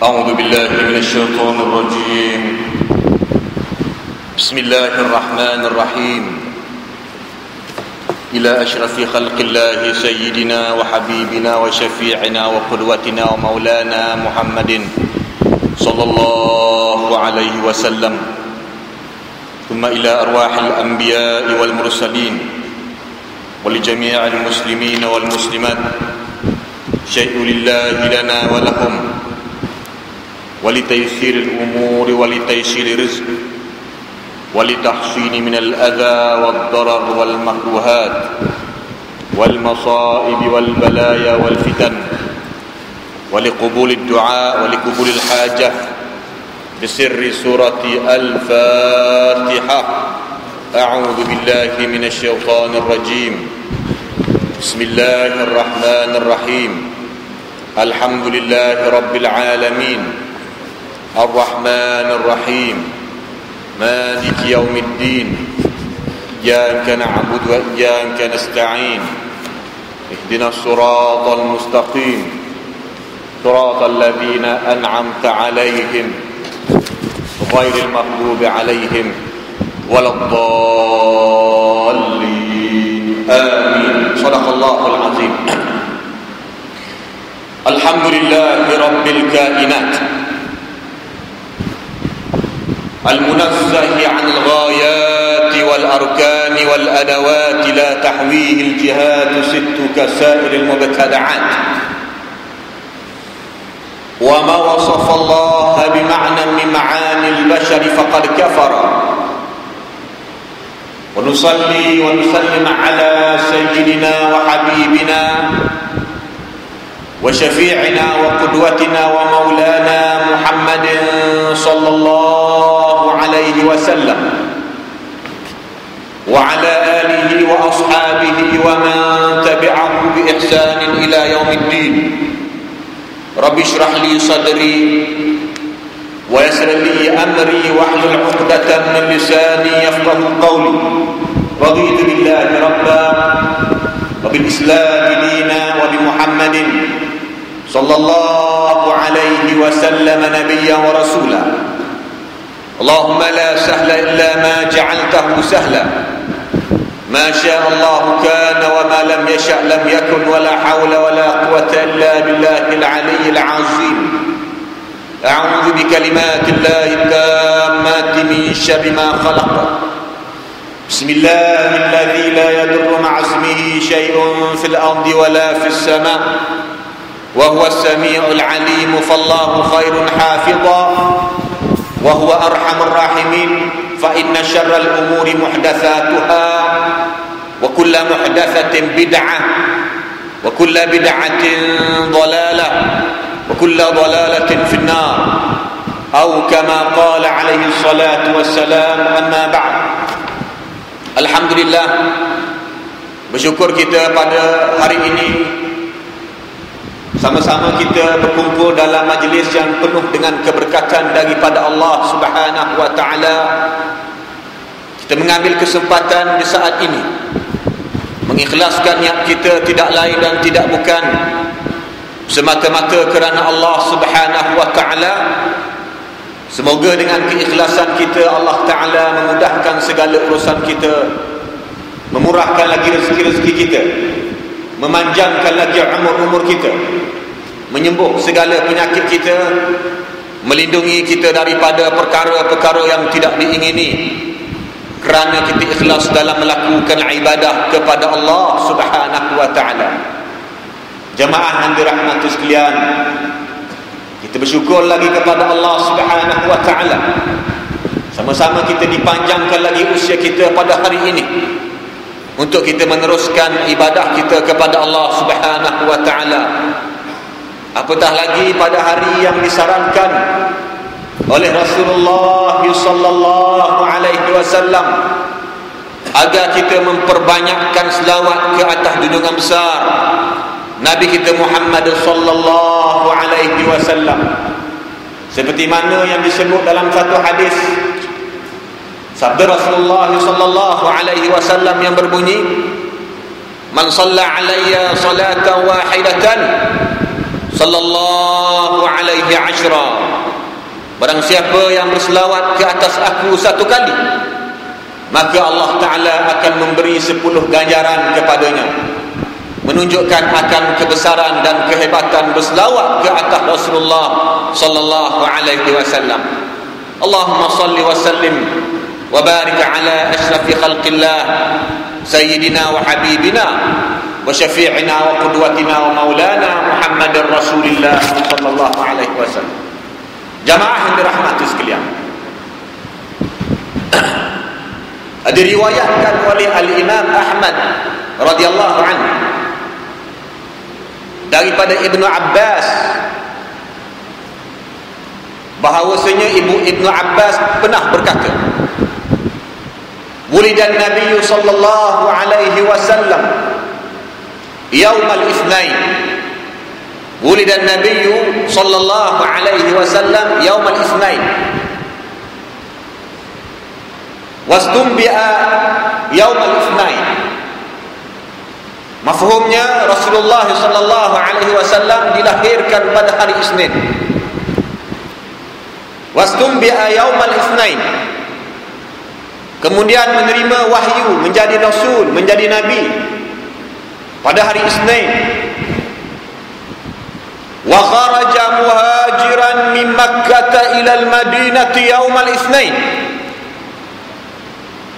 أعوذ بالله من الشيطان الرجيم. بسم الله الرحمن الرحيم. إلى أشرف خلق الله سيدنا وحبيبنا وشفيعنا وقدوتنا ومولانا محمد صلى الله عليه وسلم، ثم إلى أرواح الأنبياء والمرسلين ولجميع المسلمين والمسلمات. شيء لله لنا ولهم، ولتيسير الأمور ولتيسير الرزق، ولتحصين من الأذى والضرر والمكروهات والمصائب والبلايا والفتن، ولقبول الدعاء ولقبول الحاجة بسر سورة الفاتحة. أعوذ بالله من الشيطان الرجيم. بسم الله الرحمن الرحيم. الحمد لله رب العالمين، الرحمن الرحيم، مالك يوم الدين، إياك نعبد وإياك نستعين، اهدنا الصراط المستقيم، صراط الذين أنعمت عليهم غير المغضوب عليهم ولا الضالين، آمين. صدق الله العظيم. الحمد لله رب الكائنات، المنزه عن الغايات والأركان والأدوات، لا تحويه الجهات ست كسائر المبتدعات. وما وصف الله بمعنى من معاني البشر فقد كفر. ونصلي ونسلم على سيدنا وحبيبنا وشفيعنا وقدوتنا ومولانا محمد صلى الله عليه وسلم، وعلى آله وأصحابه ومن تبعه بإحسان إلى يوم الدين. رب اشرح لي صدري ويسر لي أمري واحلل عقدة من لساني يفقه قولي. رضيت بالله ربا وبالإسلام دينا وبمحمد صلى الله عليه وسلم نبيا ورسولا. اللهم لا سهل إلا ما جعلته سهلا، ما شاء الله كان وما لم يشأ لم يكن، ولا حول ولا قوة إلا بالله العلي العظيم. أعوذ بكلمات الله التامات من شر ما خلق. بسم الله الذي لا يضر مع اسمه شيء في الأرض ولا في السماء، وهو السميع العليم، فالله خير حافظا وهو أرحم الراحمين. فإن شر الأمور محدثاتها، وكل محدثة بدعة، وكل بدعة ضلالة، وكل ضلالة في النار، أو كما قال عليه الصلاة والسلام. أما بعد. Alhamdulillah, bersyukur kita pada hari ini sama-sama kita berkumpul dalam majlis yang penuh dengan keberkatan daripada Allah Subhanahu wa taala. Kita mengambil kesempatan di saat ini mengikhlaskan niat kita tidak lain dan tidak bukan semata-mata kerana Allah Subhanahu wa taala. Semoga dengan keikhlasan kita Allah Ta'ala memudahkan segala urusan kita, memurahkan lagi rezeki-rezeki kita, memanjangkan lagi umur-umur kita, menyembuh segala penyakit kita, melindungi kita daripada perkara-perkara yang tidak diingini, kerana kita ikhlas dalam melakukan ibadah kepada Allah Subhanahu wa Ta'ala. Jemaah yang dirahmati sekalian, kita bersyukur lagi kepada Allah Subhanahu wa taala. Sama-sama kita dipanjangkan lagi usia kita pada hari ini untuk kita meneruskan ibadah kita kepada Allah Subhanahu wa taala. Apatah lagi pada hari yang disarankan oleh Rasulullah sallallahu alaihi wasallam agar kita memperbanyakkan selawat ke atas junjungan besar Nabi kita Muhammad sallallahu alaihi wasallam, seperti mana yang disebut dalam satu hadis sabda Rasulullah sallallahu alaihi wasallam yang berbunyi, "Man shalla alayya salatan wahidatan sallallahu alaihi ashra, barang siapa yang berselawat ke atas aku 1 kali, maka Allah Ta'ala akan memberi 10 ganjaran kepadanya, menunjukkan akan kebesaran dan kehebatan berselawat ke atas Rasulullah sallallahu alaihi wasallam. Allahumma salli wa sallim wa barik ala ashrafi khalqillah sayyidina wa habibina wa syafi'ina wa qudwatina wa maulana Muhammadin Rasulillah sallallahu alaihi wasallam. Jamaah yang dirahmati sekalian, diriwayatkan oleh Al-Imam Ahmad radhiyallahu anhu daripada Ibnu Abbas bahawasanya Ibnu Abbas pernah berkata, wulidan Nabi sallallahu alaihi wasallam yaum al-itsnain, wulidan Nabi sallallahu alaihi wasallam yaum al-itsnain wastumbi'a yaum al-itsnain. Mafhumnya, Rasulullah sallallahu alaihi wasallam dilahirkan pada hari Isnin. Wastumbi'a yaum al-itsnain, kemudian menerima wahyu menjadi rasul, menjadi nabi pada hari Isnin. Wa kharaja muhajiran min Makkah ila al-Madinah yaum al-itsnain,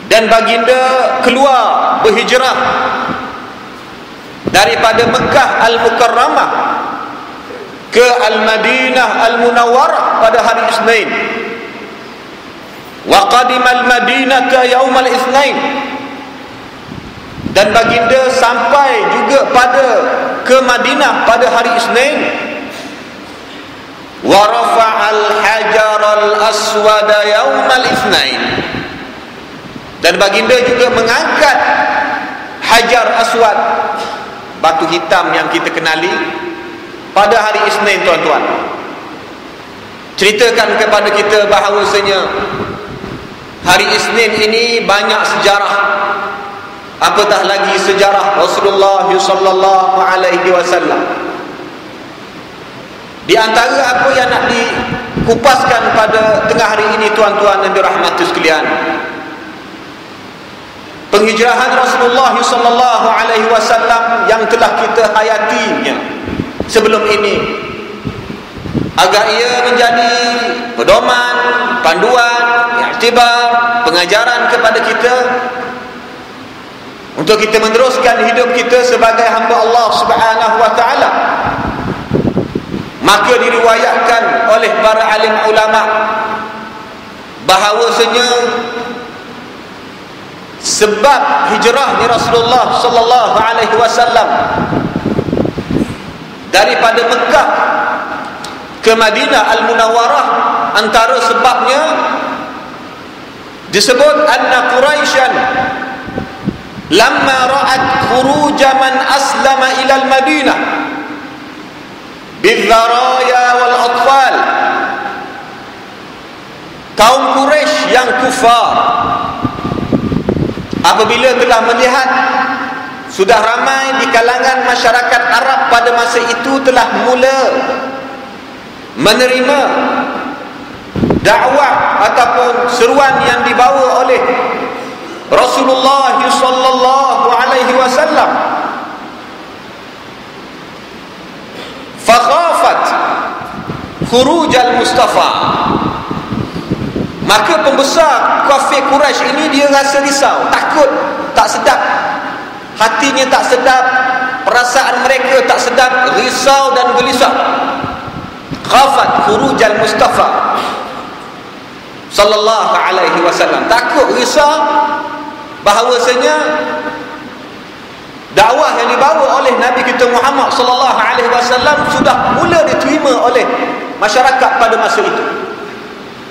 dan baginda keluar berhijrah daripada Mekah Al-Mukarramah ke Al-Madinah Al-Munawwarah pada hari Isnin. Wa qadima al-Madinah yaum al-Itsnain, dan baginda sampai juga ke Madinah pada hari Isnin. Wa rafa'al hajar al-aswad yaum al-Itsnain, dan baginda juga mengangkat Hajar Aswad, batu hitam yang kita kenali, pada hari Isnin, tuan-tuan. Ceritakan kepada kita bahawasanya hari Isnin ini banyak sejarah, apatah lagi sejarah Rasulullah sallallahu alaihi wasallam. Di antara apa yang nak dikupaskan pada tengah hari ini, tuan-tuan yang dirahmati sekalian, penghijrahan Rasulullah sallallahu alaihi wasallam yang telah kita hayatinya sebelum ini, agar ia menjadi pedoman, panduan, iktibar, pengajaran kepada kita untuk kita meneruskan hidup kita sebagai hamba Allah Subhanahu wa taala. Maka diriwayatkan oleh para alim ulama bahawasanya sebab hijrahnya Rasulullah sallallahu alaihi wasallam daripada Mekah ke Madinah Al-Munawwarah, antara sebabnya disebut anna Quraisyan lamma ra'at khuruj man aslama ila al-Madinah bidharaya wal atfal. Kaum Quraisy yang kufar apabila telah melihat sudah ramai di kalangan masyarakat Arab pada masa itu telah mula menerima dakwah ataupun seruan yang dibawa oleh Rasulullah sallallahu alaihi wasallam, fakhafat khuruj al-Mustafa, maka pembesar kafir Quraisy ini dia rasa risau, takut, tak sedap, hatinya tak sedap, perasaan mereka tak sedap, risau dan gelisah. Khafat khuruj al-Mustafa sallallahu alaihi wasallam, takut, risau bahawasanya dakwah yang dibawa oleh Nabi kita Muhammad sallallahu alaihi wasallam sudah mula diterima oleh masyarakat pada masa itu.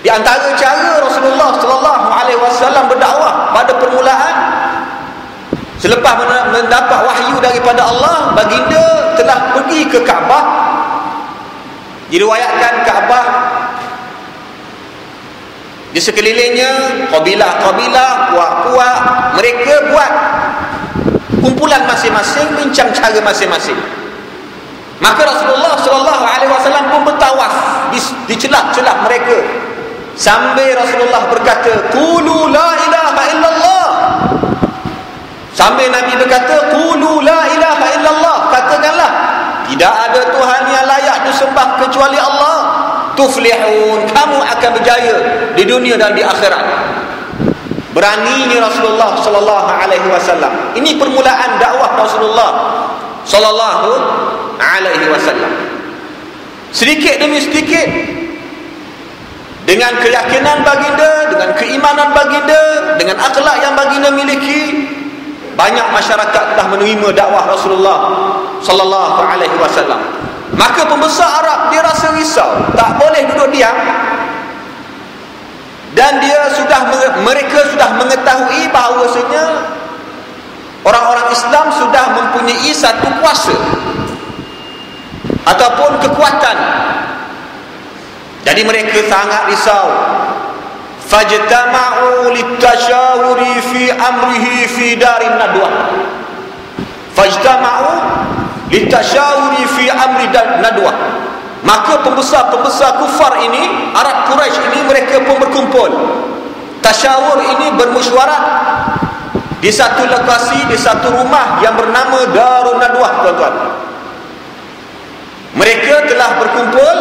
Di antara cara Rasulullah sallallahu alaihi wasallam berdakwah pada permulaan, selepas mendapat wahyu daripada Allah, baginda telah pergi ke Kaabah. Diriwayatkan Kaabah di sekelilingnya kabilah-kabilah, puak-puak, mereka buat kumpulan masing-masing, bincang cara masing-masing. Maka Rasulullah SAW pun bertawaf di celah-celah mereka, sambil Rasulullah berkata, qulu la ilaha illallah. Sambil Nabi berkata, qulu la ilaha illallah, katakanlah tidak ada Tuhan yang layak disembah kecuali Allah, tuflihun, kamu akan berjaya di dunia dan di akhirat. Beraninya Rasulullah sallallahu alaihi wasallam. Ini permulaan dakwah Rasulullah sallallahu alaihi wasallam. Sedikit demi sedikit, dengan keyakinan baginda, dengan keimanan baginda, dengan akhlak yang baginda miliki, banyak masyarakat telah menerima dakwah Rasulullah sallallahu alaihi wasallam. Maka pembesar Arab dia rasa risau, tak boleh duduk diam. Dan mereka sudah mengetahui bahawasanya orang-orang Islam sudah mempunyai satu kuasa ataupun kekuatan. Jadi mereka sangat risau. Fajtama'u litashawuri fi amrihi fi darin nadwah. Fajtama'u litashawuri fi amri nadwah. Maka pembesar-pembesar kufar ini, Arab Quraisy ini, mereka pun berkumpul. Tasyawur ini bermesyuarat di satu lokasi, di satu rumah yang bernama Darun Nadwah, tuan-tuan. Mereka telah berkumpul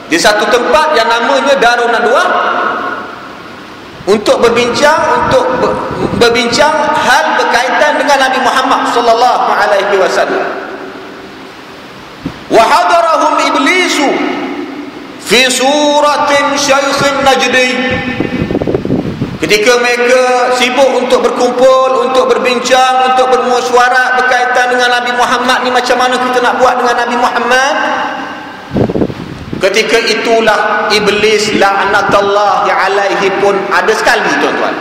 di satu tempat yang namanya Darun Nadwah untuk berbincang hal berkaitan dengan Nabi Muhammad sallallahu alaihi wasallam. Wa hadarahum iblisu fi suratin syaikhin najdi. Ketika mereka sibuk untuk berkumpul, untuk berbincang, untuk bermusyawarah berkaitan dengan Nabi Muhammad ni, macam mana kita nak buat dengan Nabi Muhammad, ketika itulah iblis la'natullahi alaihi pun ada sekali, tuan-tuan.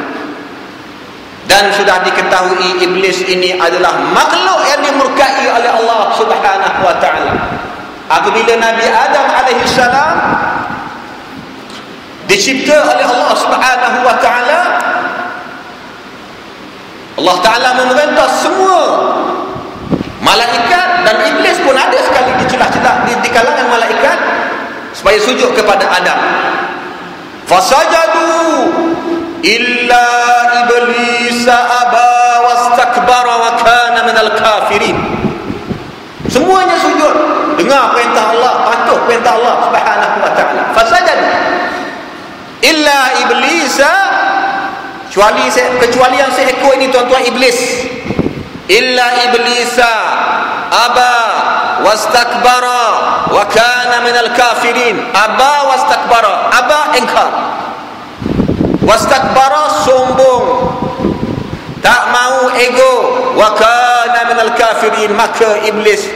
Dan sudah diketahui iblis ini adalah makhluk yang dimurkai oleh Allah Subhanahu wa taala. Apabila Nabi Adam alaihi salam dicipta oleh Allah Subhanahu wa taala, Allah taala memerintah semua malaikat, dan iblis pun ada sekali di celah-celah di kalangan malaikat, supaya sujud kepada Adam. Fasajadu illa iblis aba wastakbara wa kana minal kafirin. Semuanya sujud, dengar perintah Allah, patuh perintah Allah Subhanahu wa taala. Fasajadu illa iblis, kecuali yang seekor ini, tuan-tuan, iblis. Illa iblisa aba wastakbara wa kana minal kafirin. Aba wastakbara, aba ingkar, wastakbara sombong, tak mau, ego, wa kana minal kafirin, maka iblis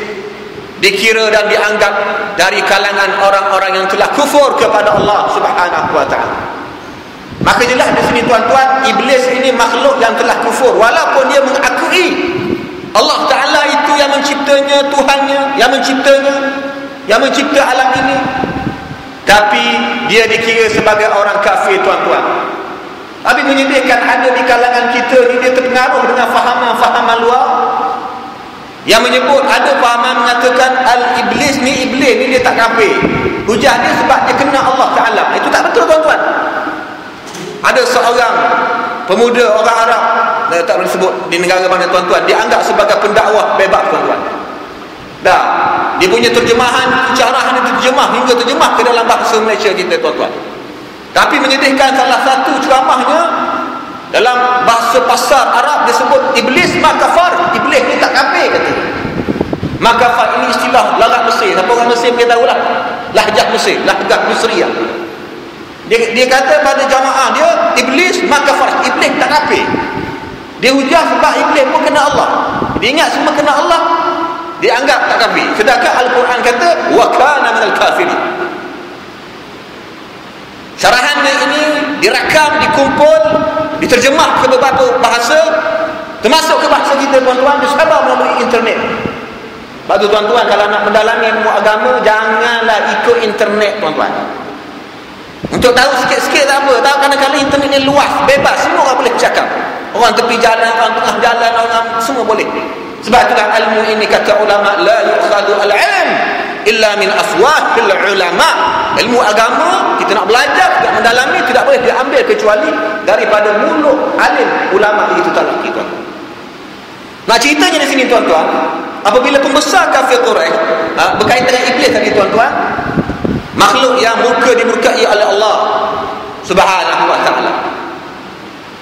dikira dan dianggap dari kalangan orang-orang yang telah kufur kepada Allah Subhanahu wa taala. Maka jelas di sini, tuan-tuan, iblis ini makhluk yang telah kufur, walaupun dia mengakui Allah Ta'ala itu yang menciptanya, Tuhannya, yang mencipta alam ini, tapi dia dikira sebagai orang kafir, tuan-tuan. Tapi menyedihkan, ada di kalangan kita ni dia terpengaruh dengan fahaman-fahaman luar yang menyebut, ada fahaman mengatakan al-iblis ni dia tak kafir, hujah dia sebab dia kena Allah Ta'ala. Itu tak betul, tuan-tuan. Ada seorang pemuda orang Arab, tak boleh sebut di negara mana, tuan-tuan, dia anggap sebagai pendakwah bebas, tuan-tuan. Dah, dia punya terjemahan, carahan itu terjemah ke dalam bahasa Malaysia kita, tuan-tuan. Tapi menyedihkan, salah satu ceramahnya dalam bahasa pasar Arab disebut iblis makafar. Iblis ni tak kafir, kata. Makafar ini istilah larat Mesir. Siapa orang Mesir dia tahulah, lahjah Mesir, lahjah Misriyah. Dia kata pada jamaah dia, iblis makafar, iblis tak kafir. Dia hujah sebab iblis pun kena Allah. Dia ingat semua kena Allah, dia anggap tak kafir. Sedangkan Al-Quran kata wa kana minal kafirin. Syarahannya ini dirakam, dikumpul, diterjemah ke beberapa bahasa, termasuk ke bahasa kita, tuan-tuan, disebar melalui internet. Bagi tuan-tuan, kalau nak mendalami ilmu agama, janganlah ikut internet, tuan-tuan. Untuk tahu sikit-sikit tak apa, tahu kadang-kadang internet ni luas, bebas, semua orang boleh bercakap. Orang tepi jalan, orang tengah jalan, orang semua boleh. Sebab itulah ilmu ini kata ulama, la yu'khadu al-'ilm illa min afwahil ulama. Ilmu agama kita nak belajar, nak mendalami, tidak boleh diambil kecuali daripada mulut alim ulama itu talaqi, tuan. Nak ceritanya di sini, tuan-tuan, apabila pembesar kafir Quraisy berkaitan dengan iblis tadi, tuan-tuan, makhluk yang dimurkai oleh Allah Subhanahu wa taala.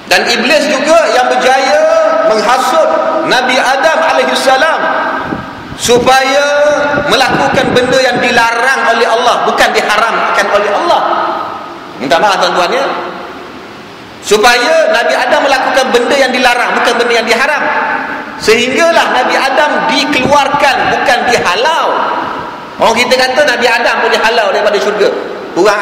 Dan iblis juga yang berjaya menghasut Nabi Adam alaihissalam supaya melakukan benda yang dilarang oleh Allah, bukan diharamkan oleh Allah. Minta maaf, tuan-tuan, ya. Supaya Nabi Adam melakukan benda yang dilarang, bukan benda yang diharam. Sehinggalah Nabi Adam dikeluarkan, bukan dihalau. Orang kita kata Nabi Adam boleh halau daripada syurga. Kurang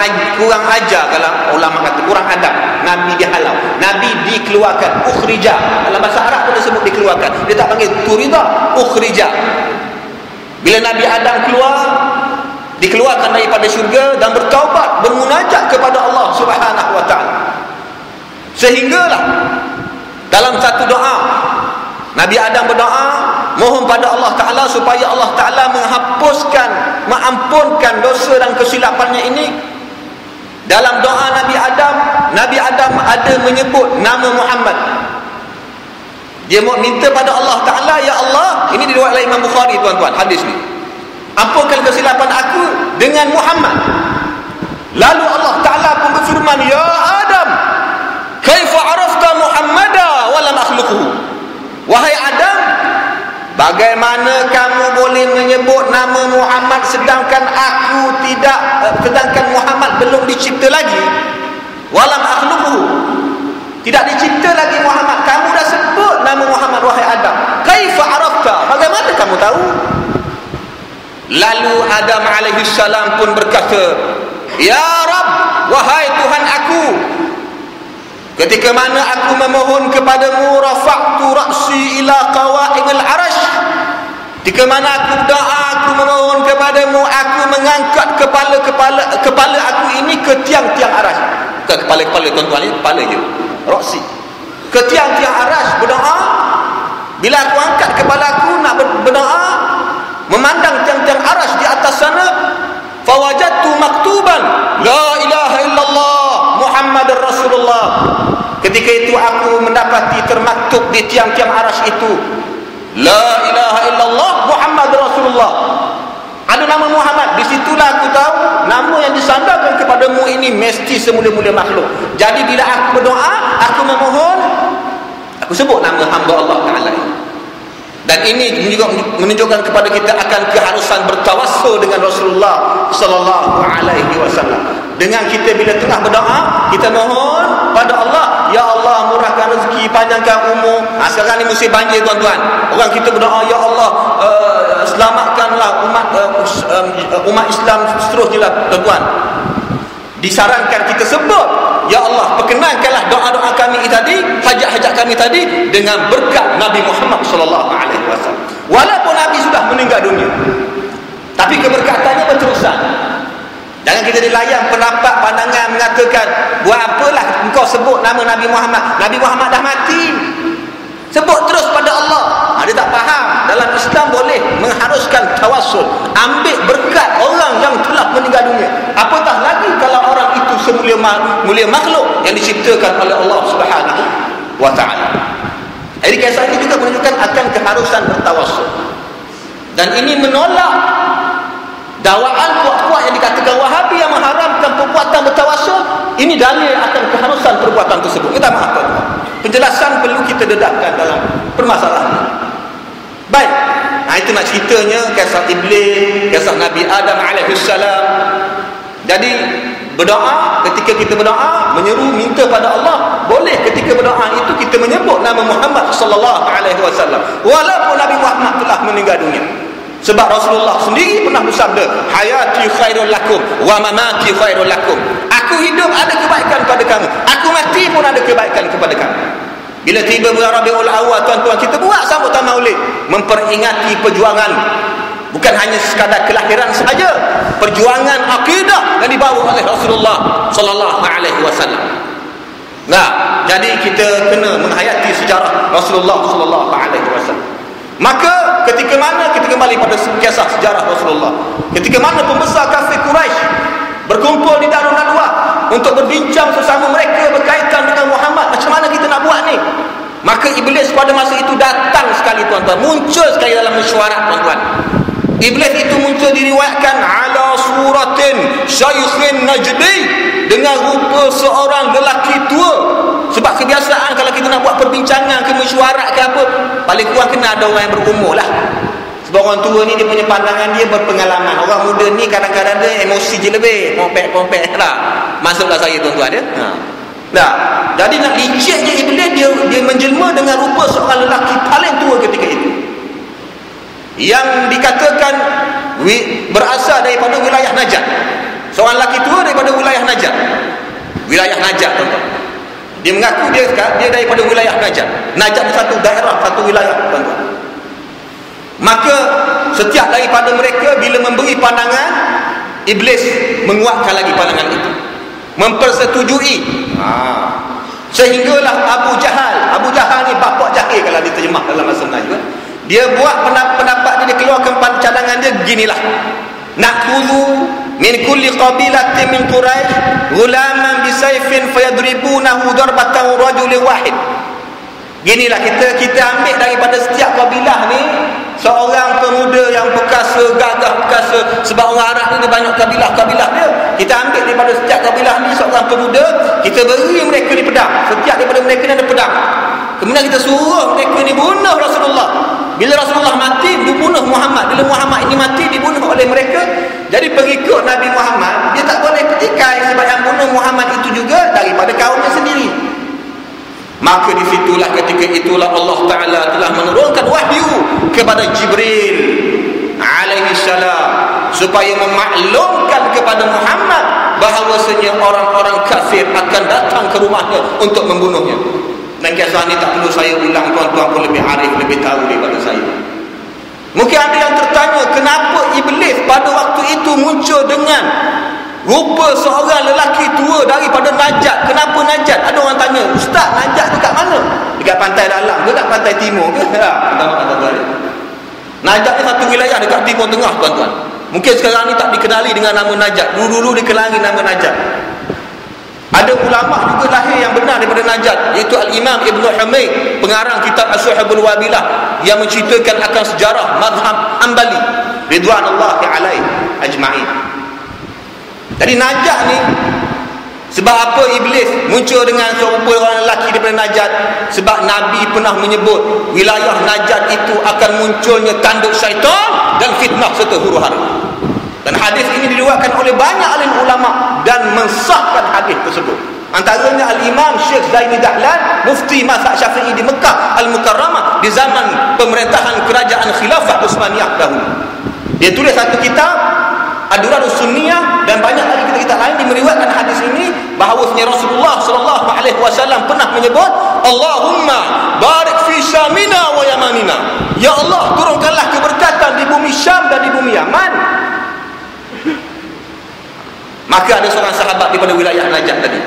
ajar kalau ulama kata, kurang adab. Nabi dihalau, Nabi dikeluarkan, ukhrija. Dalam bahasa Arab pun disebut dikeluarkan. Dia tak panggil turida, ukhrija. Bila Nabi Adam dikeluarkan daripada syurga dan bertaubat, bermunajat kepada Allah Subhanahu wa taala. Sehinggalah dalam satu doa Nabi Adam berdoa, mohon pada Allah Ta'ala supaya Allah Ta'ala mengampunkan dosa dan kesilapannya ini. Dalam doa Nabi Adam ada menyebut nama Muhammad. Dia minta pada Allah Ta'ala, ya Allah, ini diriwayatkan oleh Imam Bukhari, tuan-tuan, hadis ni, ampunkan kesilapan aku dengan Muhammad. Lalu Allah Ta'ala pun berfirman, ya Adam, kaifa arafta Muhammada wa lam akhluquhu. Wahai Adam, bagaimana kamu boleh menyebut nama Muhammad sedangkan Muhammad belum dicipta lagi? Walam akhluquhu, tidak dicipta lagi Muhammad, kamu dah sebut nama Muhammad, wahai Adam. Kaifa arafta, bagaimana kamu tahu? Lalu Adam alaihissalam pun berkata, ya Rabb, wahai Tuhan aku, ketika mana aku memohon kepadamu, rafa'tu ra'si ila qawa'imil arash, ketika mana aku berdoa, aku memohon kepadamu, aku mengangkat kepala aku ini ke tiang-tiang arash. Bukan kepala-kepala, tuan-tuan, ini kepala je, ra'si, ke tiang-tiang arash, berdoa. Bila aku angkat kepala aku nak berdoa, memandang tiang-tiang arash di atas sana, fawajadtu maktuban la ilaha illallah Muhammadur Rasulullah. Ketika itu aku mendapati termaktub di tiang-tiang arash itu, la ilaha illallah Muhammadur Rasulullah. Ada nama Muhammad. Disitulah aku tahu nama yang disandarkan kepadamu ini mesti semulia-mulia makhluk. Jadi bila aku berdoa, aku memohon, aku sebut nama hamba Allah Ta'ala. Dan ini menunjukkan kepada kita akan keharusan bertawassul dengan Rasulullah sallallahu alaihi wasallam. Dengan kita bila tengah berdoa, kita mohon pada Allah, ya Allah, murahkan rezeki, panjangkan umur. Sekarang ni musim banjir, tuan-tuan. Orang kita berdoa, ya Allah, selamatkanlah umat Islam seterusnya, tuan-tuan. Disarankan kita sebut, ya Allah, perkenankanlah doa-doa kami tadi, hajat-hajat kami tadi dengan berkat Nabi Muhammad sallallahu alaihi wasallam. Walaupun Nabi sudah meninggal dunia, tapi keberkatannya berterusan. Jangan kita dilayan pendapat pandangan mengatakan, buat apalah engkau sebut nama Nabi Muhammad, Nabi Muhammad dah mati, sebut terus pada Allah. Dia tak faham, dalam Islam boleh mengharuskan tawassul, ambil berkat orang yang telah meninggal dunia. Apatah lagi kalau orang itu semulia mulia makhluk yang diciptakan oleh Allah Subhanahu wa taala. Jadi kisah ini juga menunjukkan akan keharusan bertawassul. Dan ini menolak dakwaan kuat-kuat yang dikatakan Wahabi yang mengharamkan perbuatan bertawassul. Ini dalil akan keharusan perbuatan tersebut. Minta maaf, tuan-tuan, penjelasan perlu kita dedahkan dalam permasalahan ini. Baik, itu nak ceritanya kisah iblis, kisah Nabi Adam alaihissalam. Jadi berdoa, ketika kita berdoa, menyeru minta pada Allah, boleh ketika berdoa itu kita menyebut nama Muhammad sallallahu alaihi wasallam walaupun Nabi Muhammad telah meninggal dunia. Sebab Rasulullah sendiri pernah bersabda, hayati khairul lakum wa mamati khairul lakum. Aku hidup ada kebaikan pada kamu, aku mati pun ada kebaikan kepada kamu. Bila tiba bulan Rabiul Awal, tuan-tuan, kita buat sambutan maulid, memperingati perjuangan, bukan hanya sekadar kelahiran sahaja, perjuangan akidah yang dibawa oleh Rasulullah sallallahu alaihi wasallam. Nah, jadi kita kena menghayati sejarah Rasulullah sallallahu alaihi wasallam. Maka ketika mana kita kembali pada kisah sejarah Rasulullah, ketika mana pembesar kafir Quraisy berkumpul di Darun Nadwah untuk berbincang sesama mereka berkaitan dengan Muhammad, macam mana kita nak buat ni, maka iblis pada masa itu datang sekali tuan-tuan, muncul sekali dalam mesyuarat tuan-tuan. Iblis itu muncul diriwayatkan ala suratin syaikhin najdi, dengan rupa seorang lelaki tua. Sebab kebiasaan kalau kita nak buat perbincangan ke mesyuarat ke apa, paling kurang kena ada orang yang berumur lah. Sebab orang tua ni dia punya pandangan, dia berpengalaman. Orang muda ni kadang-kadang dia emosi je lebih, pompek-pompek lah. Masuklah saya tuan-tuan dia. Nah, jadi nak licik je iblis, dia menjelma dengan rupa seorang lelaki paling tua ketika itu, yang dikatakan berasal daripada wilayah Najd. Seorang lelaki tua daripada wilayah Najd. Wilayah Najd tuan-tuan. Dia mengaku dia daripada wilayah Najd. Najd itu satu daerah, satu wilayah tuan-tuan. Maka setiap daripada mereka bila memberi pandangan, iblis menguatkan lagi pandangan itu, mempersetujui. Sehinggalah Abu Jahal ni bapak jahil kalau diterjemah dalam bahasa Melayu. Dia buat pendapat dia keluarkan cadangan dia beginilah. Na'khudhu min kulli qabilatin min Quraisy ghulaman bisayfin fayadribunahu darbatan rajulin wahid. Ginilah kita ambil daripada setiap kabilah ni seorang pemuda yang perkasa, gagah perkasa. Sebab orang Arab ni dia banyak kabilah-kabilah dia. Kita ambil daripada setiap kabilah ni seorang pemuda, kita beri mereka ni pedang. Setiap daripada mereka ni ada pedang. Kemudian kita suruh mereka ni bunuh Rasulullah. Bila Rasulullah mati, dibunuh Muhammad. Bila Muhammad ini mati, dibunuh oleh mereka. Jadi pengikut Nabi Muhammad, dia tak boleh petikai sebab yang bunuh Muhammad itu juga daripada kaumnya sendiri. Maka disitulah, ketika itulah Allah Ta'ala telah menurunkan wahyu kepada Jibril alaihi salam supaya memaklumkan kepada Muhammad bahawasanya orang-orang kafir akan datang ke rumahnya untuk membunuhnya. Dan kisah ni tak perlu saya ulang, tuan-tuan pun lebih arif, lebih tahu daripada saya. Mungkin ada yang tertanya, kenapa iblis pada waktu itu muncul dengan rupa seorang lelaki tua daripada Najd? Kenapa Najd? Ada orang tanya, Ustaz, Najd dekat mana? Dekat pantai dalam ke dekat pantai timur ke? Najd ni satu wilayah dekat timur tengah tuan-tuan. Mungkin sekarang ni tak dikenali dengan nama Najd. Dulu-dulu dikenali nama Najd. Ada ulama juga lahir yang benar daripada Najd, iaitu Al-Imam Ibn Humaid, pengarang kitab As-Suhbul Wabilah, yang menceritakan akan sejarah mazhab Hanbali ridwanullahi alaihi ajma'in. Jadi Najd ni, sebab apa iblis muncul dengan serupa orang lelaki daripada Najd? Sebab Nabi pernah menyebut wilayah Najd itu akan munculnya tanduk syaitan dan fitnah serta huru-hara. Dan hadis ini diriwayatkan oleh banyak alim ulama dan mensahkan hadis tersebut. Antaranya Al-Imam Syekh Zaini Dahlan, mufti mazhab Syafi'i di Mekah Al-Mukarramah di zaman pemerintahan kerajaan Khilafah Utsmaniyah dahulu. Dia tulis satu kitab Ad-Durarus Sunniyah, dan banyak lagi kitab-kitab lain yang meriwayatkan hadis ini bahawasanya Rasulullah sallallahu alaihi wasallam pernah menyebut, Allahumma barik fi Syamina wa Yamanina. Ya Allah, turunkanlah keberkatan di bumi Syam dan di bumi Yaman. Maka ada seorang sahabat daripada wilayah Najd tadi,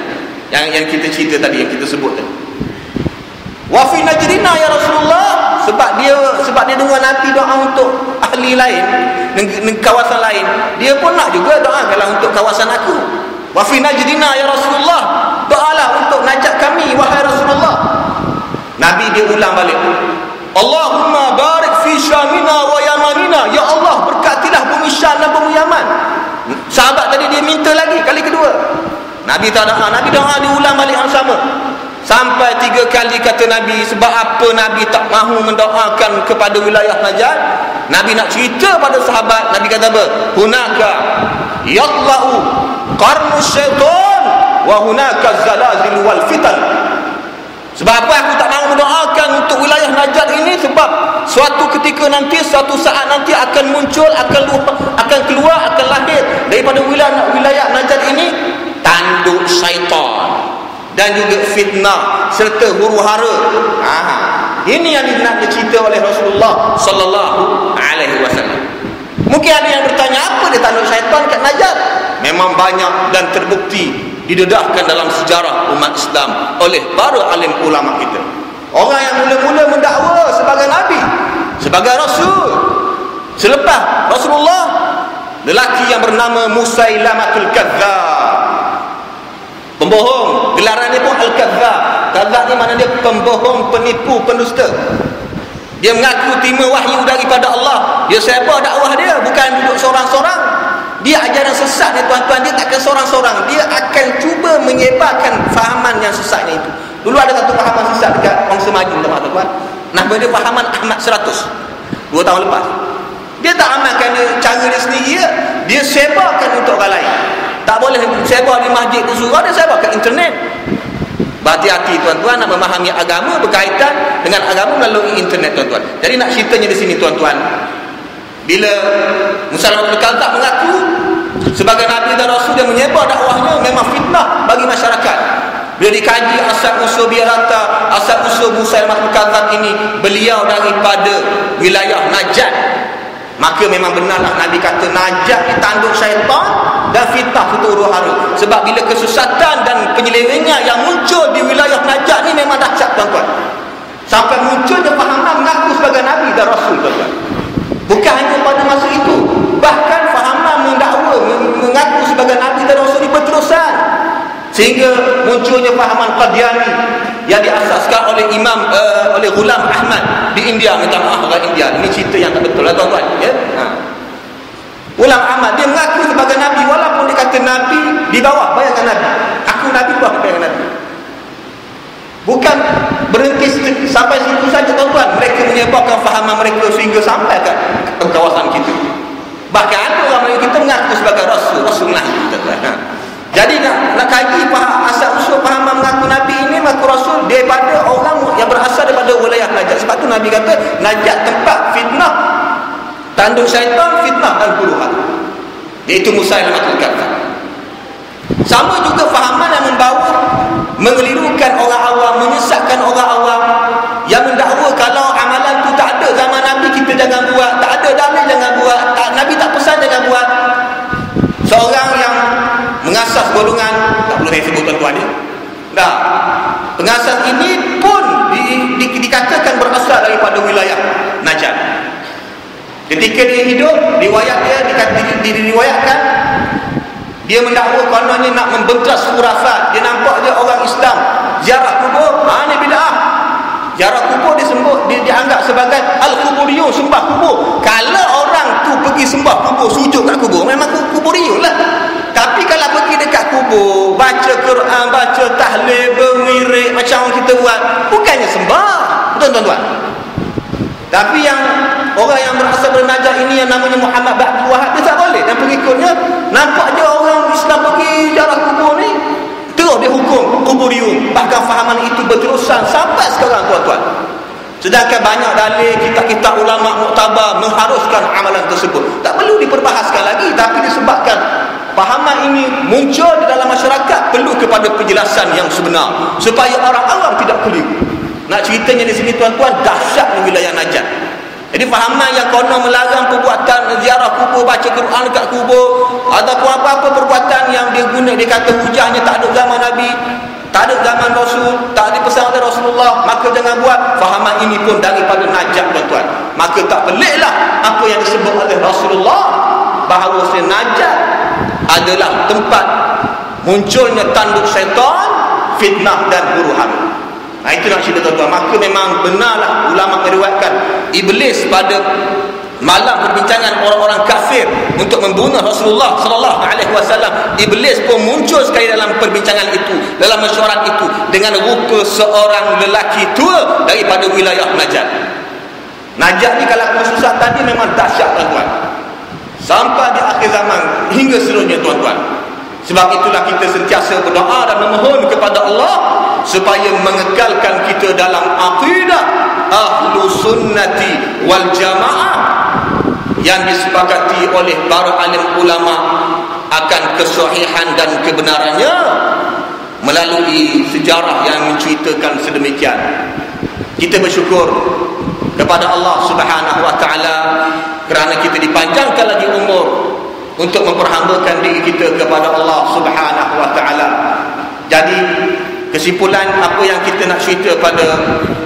yang kita cerita tadi, yang kita sebut tadi. Wa fi Najdina ya Rasulullah, sebab dia dengar Nabi doa untuk ahli lain, kawasan lain, dia pun nak juga doa kalau untuk kawasan aku. Wa fi Najdina ya Rasulullah, doalah untuk Najd kami wahai Rasulullah. Nabi dia ulang balik, Allahumma barik fi Syamina wa Yamanina. Ya Allah, berkatilah bumi Syam dan bumi Yaman. Sahabat tadi dia minta lagi kali kedua, Nabi tak doa. Nabi doa diulang balik yang sama sampai 3 kali. Kata Nabi, sebab apa Nabi tak mahu mendoakan kepada wilayah Najd? Nabi nak cerita pada sahabat. Nabi kata apa? Hunaka yaqla'u qarnu syaitan wa hunaka zalazil wal fitan. Sebab apa aku tak mahu mendoakan untuk wilayah Najd ini? Sebab suatu ketika nanti, suatu saat nanti akan muncul, akan keluar, akan lahir daripada wilayah Najd ini tanduk syaitan dan juga fitnah serta huru-hara. Ini yang nak dicerita oleh Rasulullah sallallahu alaihi wasallam. Mungkin ada yang bertanya, apa dia tanduk syaitan kat Najd? Memang banyak dan terbukti didedahkan dalam sejarah umat Islam oleh para alim ulama kita. Orang yang mula-mula mendakwa sebagai Nabi, sebagai Rasul. Selepas Rasulullah, lelaki yang bernama Musailamatul Kadzdzab, pembohong. Gelarannya pun Al-Kadzdzab. Kadzdzab ni makna dia pembohong, penipu, pendusta. Dia mengaku terima wahyu daripada Allah. Dia sebar dakwah dia, bukan duduk seorang-seorang. Dia ajaran sesat ni tuan-tuan, dia takkan seorang-seorang. Dia akan cuba menyebarkan fahaman yang sesatnya itu. Dulu ada satu fahaman sesat dekat Bangsa Maju, tuan-tuan. Nama dia fahaman Ahmad 100. 2 tahun lepas. Dia tak amalkan cara dia sendiri, dia sebarkan untuk orang lain. Tak boleh sebar di masjid, di surau, dia sebar ke internet. Berhati-hati tuan-tuan nak memahami agama berkaitan dengan agama melalui internet, tuan-tuan. Jadi nak ceritanya di sini, tuan-tuan, bila Musailamatul Kadzdzab mengaku sebagai Nabi dan Rasul, dia menyebar dakwahnya memang fitnah bagi masyarakat. Bila dikaji asal-usul biarata, asal-usul Musailamatul Kadzdzab ini, beliau daripada wilayah Najd. Maka memang benarlah Nabi kata Najd ni tanduk syaitan dan fitnah huru hara. Sebab bila kesesatan dan penyelewengan yang muncul di wilayah Najd ni memang dahsyat, tuan-tuan. Sampai munculnya fahaman mengaku sebagai Nabi dan Rasul, tuan-tuan. Bukan hanya pada masa itu, bahkan fahaman mendakwa mengaku sebagai Nabi dan Rasul ini berterusan. Sehingga munculnya fahaman Qadiani yang diasaskan oleh oleh Ghulam Ahmad di India. Minta maaf orang India, ini cerita yang tak betul lah, tuan-tuan, ya. Ghulam Ahmad dia mengaku sebagai Nabi walaupun dia kata Nabi di bawah bayangan Nabi. Aku Nabi bawah bayangan Nabi. Bukan berhenti sampai situ saja, tuan-tuan. Mereka menyebarkan fahaman mereka sehingga sampai ke kawasan kita. Bahkan ada orang Melayu kita mengaku sebagai Rasulullah, tuan-tuan. Jadi nak kaji asal-usul fahaman mengaku Nabi ini, mengaku Rasul daripada orang yang berasal daripada wilayah Najd. Sebab tu Nabi kata Najd tempat fitnah, tanduk syaitan, fitnah dan huru-hara, iaitu Musailamatul Kadzdzab. Sama juga fahaman yang membawa mengelirukan orang awam, menyesatkan orang awam, yang mendakwa kalau amalan tu tak ada zaman Nabi, kita jangan buat, tak ada dalil jangan buat, Nabi tak pesan jangan buat. Seorang yang mengasas golongan, tak perlu saya sebut tuan-tuan ya. Dah, pengasas ini pun dikatakan berasal daripada wilayah Najd. Ketika dia hidup, riwayat dia diriwayatkan dia mendakwa kononnya nak membentras khurafat. Dia nampak je orang Islam ziarah kubur, ini bid'ah. Ziarah kubur dianggap sebagai al-kuburiyun, sembah kubur. Kalau orang tu pergi sembah kubur, sujud kat kubur, memang kuburiyun lah. Tapi kalau pergi dekat kubur, baca Quran, baca tahlil, berwirid macam kita buat, bukannya sembah, betul tuan-tuan. Tapi yang orang yang berasal dari Najd ini yang namanya Muhammad Abdul Wahab, dia tak boleh, dan pengikutnya nampak je orang Islam pergi ziarah kubur ni, terus dia hukum kuburiyun. Bahkan fahaman itu berterusan sampai sekarang, tuan-tuan. Sedangkan banyak dalil kitab-kitab ulama muktabar mengharuskan amalan tersebut. Tak perlu diperbahaskan lagi, tapi disebabkan fahaman ini muncul di dalam masyarakat, perlu kepada penjelasan yang sebenar supaya orang awam tidak keliru. Nak ceritanya di sini, tuan-tuan, dahsyat di wilayah Najd. Jadi fahaman yang konon melarang perbuatan ziarah kubur, baca Quran dekat kubur, ataupun apa-apa perbuatan yang dia guna, dia kata hujahnya tak ada zaman Nabi, tak ada zaman Rasul, tak ada pesan dari Rasulullah, maka jangan buat. Fahaman ini pun daripada Najd, tuan-tuan. Maka tak peliklah apa yang disebut oleh Rasulullah bahawa Najd adalah tempat munculnya tanduk syaitan, fitnah dan huru-hara. Itu nak cerita, tuan-tuan. Maka memang benarlah ulama meriwayatkan iblis pada malam perbincangan orang-orang kafir untuk membunuh Rasulullah sallallahu alaihi wasallam, iblis pun muncul sekali dalam perbincangan itu, dalam mesyuarat itu, dengan rupa seorang lelaki tua daripada wilayah Najd. Najd ni kalau susah tadi memang dahsyat, tuan-tuan, sampai di akhir zaman hingga seterusnya, tuan-tuan. Sebab itulah kita sentiasa berdoa dan memohon kepada Allah supaya mengekalkan kita dalam akidah ahlu sunnati wal jamaah yang disepakati oleh para alim ulama akan kesahihan dan kebenarannya melalui sejarah yang menceritakan sedemikian. Kita bersyukur kepada Allah Subhanahu wa taala kerana kita dipanjangkan lagi umur untuk memperhambakan diri kita kepada Allah Subhanahu wa taala. Jadi kesimpulan apa yang kita nak cerita pada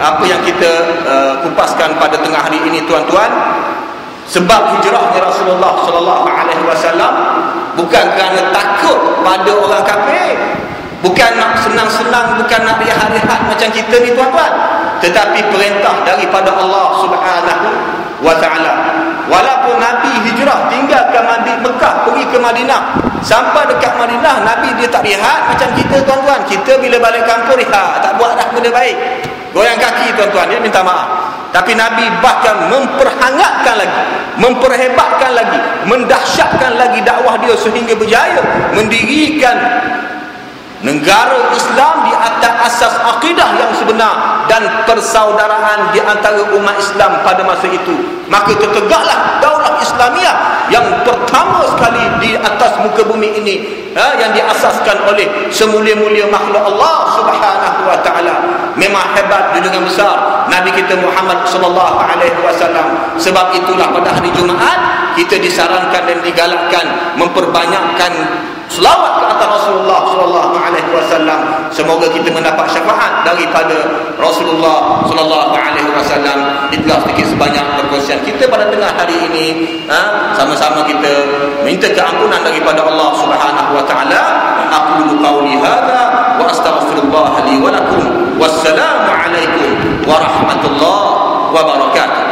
apa yang kita kupaskan pada tengah hari ini, tuan-tuan, sebab hijrahnya Rasulullah sallallahu alaihi wasallam bukan kerana takut pada orang kafir, bukan nak senang-senang, bukan nak rehat-rehat macam kita ni, tuan-tuan, tetapi perintah daripada Allah Subhanahu wa taala. Walaupun Nabi hijrah tinggalkan Mekah pergi ke Madinah, sampai dekat Madinah Nabi dia tak rehat macam kita, tuan-tuan. Kita bila balik kampung rehat, tak buat dah benda baik, goyang kaki, tuan-tuan, dia minta maaf. Tapi Nabi bahkan memperhangatkan lagi, memperhebatkan lagi, mendahsyatkan lagi dakwah dia sehingga berjaya mendirikan negara Islam di atas asas akidah yang sebenar dan persaudaraan di antara umat Islam pada masa itu. Maka tertegaklah daulah Islamiah yang pertama sekali di atas muka bumi ini, yang diasaskan oleh semulia-mulia makhluk Allah Subhanahu wa taala. Memang hebat, junjungan besar Nabi kita Muhammad sallallahu alaihi wasallam. Sebab itulah pada hari Jumaat kita disarankan dan digalakkan memperbanyakkan selawat ke atas Rasulullah sallallahu alaihi wasallam. Semoga kita mendapat syafaat daripada Rasulullah sallallahu alaihi wasallam. Itulah sedikit sebanyak perkongsian kita pada tengah hari ini. Sama-sama kita minta keampunan daripada Allah Subhanahu wa taala. Aqulu qawli hadza wa astaghfirullah li wa lakum. Wassalamu alaikum warahmatullahi wabarakatuh.